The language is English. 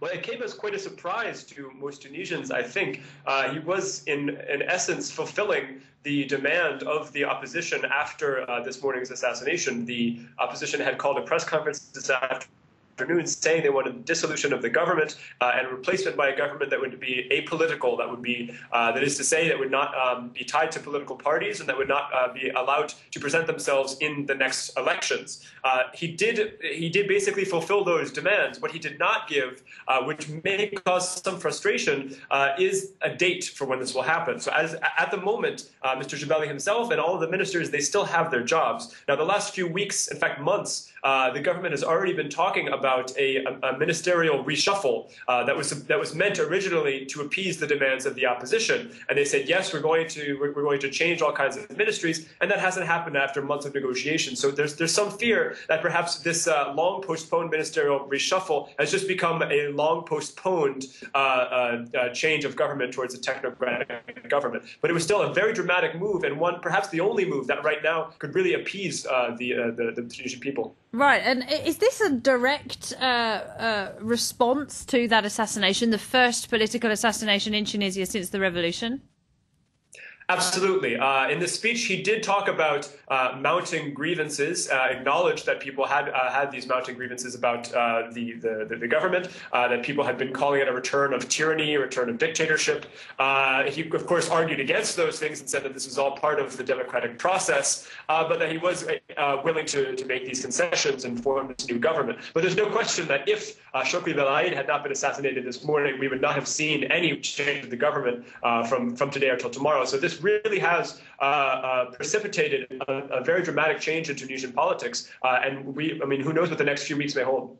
Well, it came as quite a surprise to most Tunisians, I think. He was, in essence, fulfilling the demand of the opposition after this morning's assassination. The opposition had called a press conference this afternoon saying they wanted dissolution of the government and replacement by a government that would be apolitical, that would be, that is to say, that would not be tied to political parties and that would not be allowed to present themselves in the next elections. He did basically fulfill those demands. What he did not give, which may cause some frustration, is a date for when this will happen. So at the moment, Mr. Jebali himself and all of the ministers, they still have their jobs. Now, the last few weeks, in fact, months, the government has already been talking about a ministerial reshuffle that was meant originally to appease the demands of the opposition. And they said, yes, we're going to change all kinds of ministries, and that hasn't happened after months of negotiation. So there's some fear that perhaps this long postponed ministerial reshuffle has just become a long postponed change of government towards a technocratic government. But it was still a very dramatic move, and one perhaps the only move that right now could really appease the Tunisian people. Right, and is this a direct response to that assassination, the first political assassination in Tunisia since the revolution? Absolutely. In the speech, he did talk about mounting grievances, acknowledged that people had these mounting grievances about the government, that people had been calling it a return of tyranny, a return of dictatorship. He, of course, argued against those things and said that this was all part of the democratic process, but that he was willing to make these concessions and form this new government. But there's no question that if Chokri Belaid had not been assassinated this morning, we would not have seen any change of the government from today until tomorrow. So this really has precipitated a very dramatic change in Tunisian politics, and who knows what the next few weeks may hold.